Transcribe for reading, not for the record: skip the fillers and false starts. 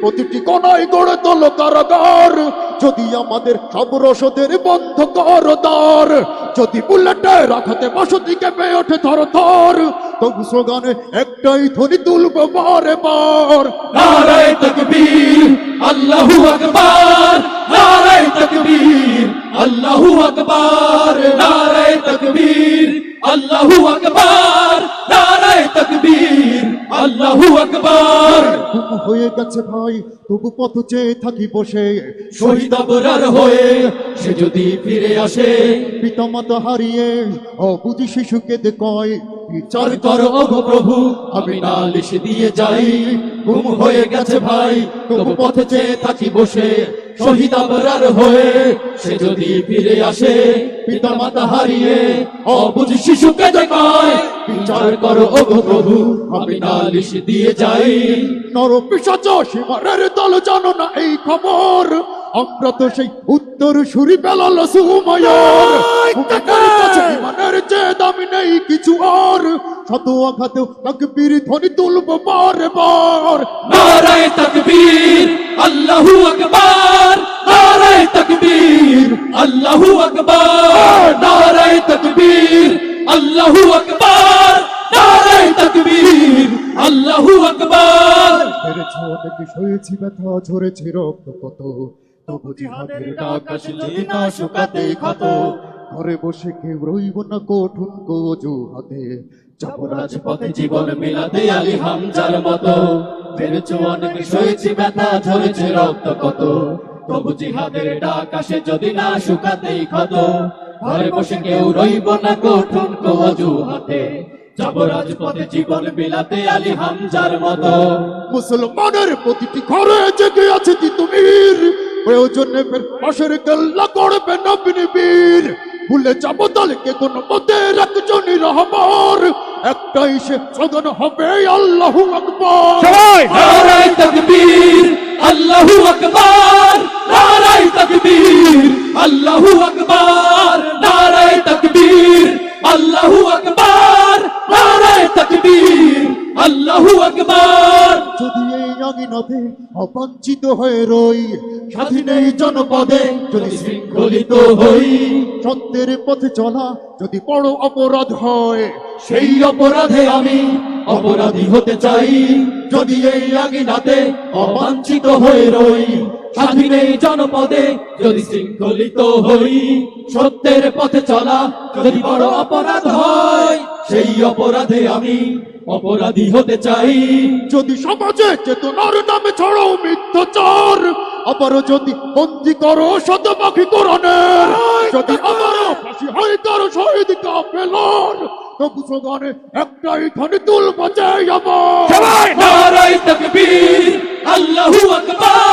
প্রতিটি কোনায় গড়ে তোলো কারাগার, যদি আমাদের সব রসদের বন্ধ কর দ্বার, যদি বুলেটের আঘাতে বসতি কেঁপে ওঠে থর থর, তবু স্লোগানে একটাই ধ্বনি তুলবো বারে বার, নারায়ে তাকবীর আল্লাহু আকবার, নারায়ে তাকবীর আল্লাহু আকবার, নারায়ে তাকবীর আল্লাহু আকবার, নারায়ে তাকবীর আল্লাহু আকবার। ঘুম হয়ে গেছে ভাই তবু পথ চেয়ে থাকি বসে, শহীদ আবরার হয়ে সে যদি ফিরে আসে, পিতামাতা হারিয়ে অবুঝি শিশুকে কয়, বিচার করো ওগো প্রভু আমি নালিশ দিয়ে যাই। ঘুম হয়ে গেছে ভাই তবু পথে চেয়ে থাকি বসে, শহীদ আবরার হয়ে সে যদি ফিরে আসে, পিতা মাতা হারিয়ে অবুঝ শিশুকে দেখায়। বিচার করো ওগো প্রভু আমি নালিশ দিয়ে যাই। নর পিশাচ সীমারের দল জানো না এই খবর, আমরা তো সেই উত্তর সুরি বেলাল সুমায়ার, বুকের কাছে ইমানের চেয়ে দামি নেই কিছু আর, শত আঘাতেও তাকবীর ধ্বনি তুলবো বারে বার, নারায়ে তাকবীর আল্লাহু আকবার, নারায়ে তাকবীর আল্লাহু আকবার, নারায়ে তাকবীর আল্লাহু আকবার, নারায়ে তাকবীর আল্লাহু আকবার। মেরেছ অনেক সয়েছি ব্যথা ঝরেছে রক্ত কত, তবু জিহাদের ডাক আসলে না শুকাতে ক্ষত, ঘরে বসে কেউ রইব না কঠোর অজুহাতে, যাব রাজপথে জীবন বিলাতে আলী হামজার মতো, মেরেছো অনেক সয়েছি ব্যথা ঝরেছে রক্ত কত, তবু জিহাদের ডাক আসে যদি না শুকাতেই ক্ষত, ঘরে বসে কেউ রইব না কঠোর অজুহাতে, যাব রাজপথে জীবন বিলাতে আলী হামজার মতো। মুসলমানের প্রতিটি ঘরে জেগে আছে তিতুমির, প্রয়োজনে ফের পাশের কেল্লা করবে নবীন বীর, ভুলে যাব দলকে কোন মতে একজনই রহবার, একটাই সে স্লোগান হবে আল্লাহু আকবার, নারায়ে তাকবীর আল্লাহু আকবার, নারায়ে তাকবীর আল্লাহু আকবার, নারায়ে তাকবীর আল্লাহু আকবার, নারায়ে তাকবীর আল্লাহু আকবার। যদি এই আঙিনাতে অবাঞ্ছিত হয়ে রই, স্বাধীন এই জনপদে যদি শৃঙ্খলিত হই, সত্যের পথে চলা যদি বড় অপরাধ হয়, সেই অপরাধে আমি অপরাধী হতে চাই। যদি এই আঙিনাতে অবাঞ্ছিত হয়ে রই, স্বাধীন এই জনপদে যদি শৃঙ্খলিত হই, সত্যের পথে চলা যদি বড় অপরাধ হয়, সেই অপরাধে আমি অপরাধী হতে চাই। যদি সমাজে চেতনার নামে ছড়াও মিথ্যাচার, আবারও যদি বন্দি করো শতপাখি কোরআনের, যদি আবারও ফাঁসি হয় কারো শহীদ কাফেলার, তবু স্লোগানে একটাই ধ্বনি তুলবো যে আমার, নারায়ে তাকবীর আল্লাহু আকবার,